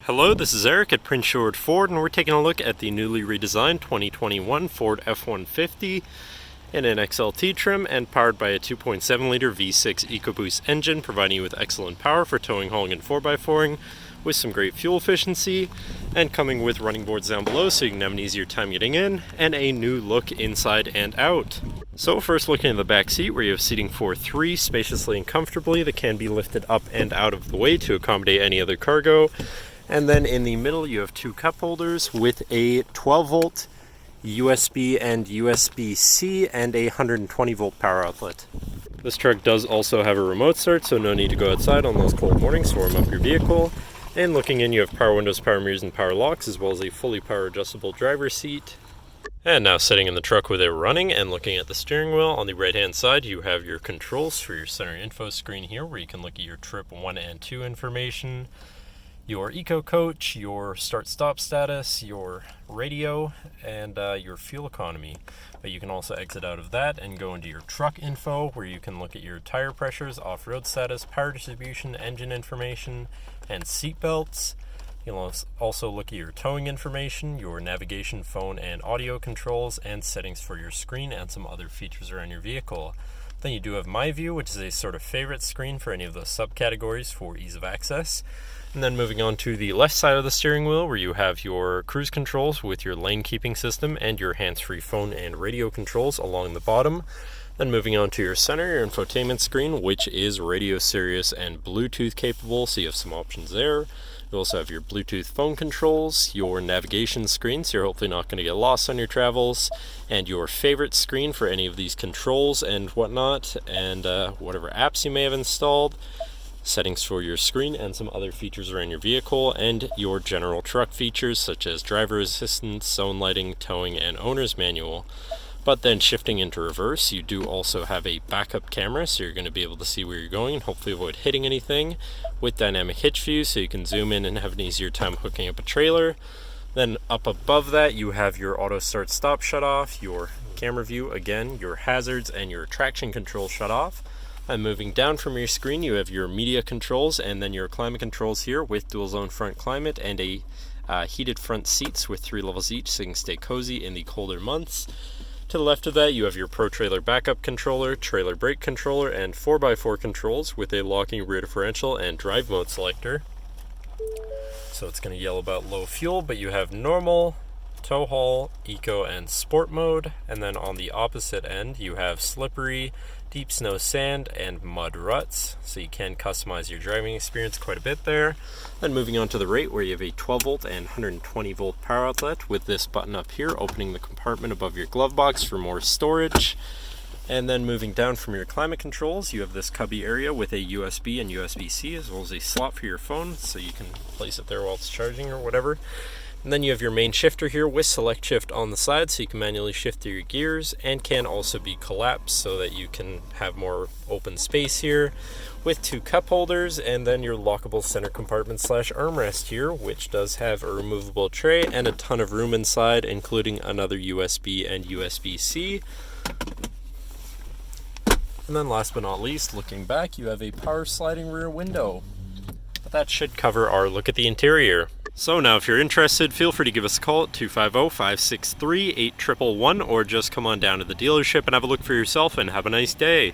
Hello, this is Eric at Prince George Ford, and we're taking a look at the newly redesigned 2021 Ford F-150 in an XLT trim and powered by a 2.7-liter V6 EcoBoost engine, providing you with excellent power for towing, hauling, and 4x4ing with some great fuel efficiency, and coming with running boards down below so you can have an easier time getting in, and a new look inside and out. So first, looking at the back seat, where you have seating for three spaciously and comfortably that can be lifted up and out of the way to accommodate any other cargo. And then in the middle you have two cup holders with a 12-volt USB and USB-C and a 120-volt power outlet. This truck does also have a remote start, so no need to go outside on those cold mornings to warm up your vehicle. And looking in, you have power windows, power mirrors, and power locks, as well as a fully power adjustable driver's seat. And now sitting in the truck with it running and looking at the steering wheel, on the right hand side you have your controls for your center info screen here, where you can look at your trip 1 and 2 information, your EcoCoat, your start-stop status, your radio, and your fuel economy. But you can also exit out of that and go into your truck info, where you can look at your tire pressures, off-road status, power distribution, engine information, and seat belts. You'll also look at your towing information, your navigation, phone, and audio controls, and settings for your screen, and some other features around your vehicle. Then you do have My View, which is a sort of favorite screen for any of those subcategories for ease of access. And then moving on to the left side of the steering wheel, where you have your cruise controls with your lane keeping system and your hands-free phone and radio controls along the bottom. Then moving on to your center, your infotainment screen, which is radio, Sirius, and Bluetooth capable, so you have some options there. You also have your Bluetooth phone controls, your navigation screen, so you're hopefully not going to get lost on your travels, and your favorite screen for any of these controls and whatnot, and whatever apps you may have installed. Settings for your screen and some other features around your vehicle, and your general truck features such as driver assistance, zone lighting, towing, and owner's manual. But then shifting into reverse, you do also have a backup camera, so you're going to be able to see where you're going and hopefully avoid hitting anything, with dynamic hitch view, so you can zoom in and have an easier time hooking up a trailer. Then up above that you have your auto start stop shut off, your camera view again, your hazards, and your traction control shut off. And moving down from your screen, you have your media controls and then your climate controls here with dual zone front climate and a heated front seats with 3 levels each, so you can stay cozy in the colder months. To the left of that you have your Pro Trailer backup controller, trailer brake controller, and 4x4 controls with a locking rear differential and drive mode selector. So it's going to yell about low fuel, but you have normal, tow haul, eco, and sport mode. And then on the opposite end you have slippery, deep snow, sand, and mud ruts, so you can customize your driving experience quite a bit there. Then moving on to the right, where you have a 12-volt and 120-volt power outlet with this button up here opening the compartment above your glove box for more storage. And then moving down from your climate controls, you have this cubby area with a USB and USB-C, as well as a slot for your phone, so you can place it there while it's charging or whatever. And then you have your main shifter here with select shift on the side, so you can manually shift through your gears, and can also be collapsed so that you can have more open space here, with 2 cup holders, and then your lockable center compartment / armrest here, which does have a removable tray and a ton of room inside, including another USB and USB-C. And then last but not least, looking back, you have a power sliding rear window. But that should cover our look at the interior. So now if you're interested, feel free to give us a call at 250-563-8111, or just come on down to the dealership and have a look for yourself, and have a nice day.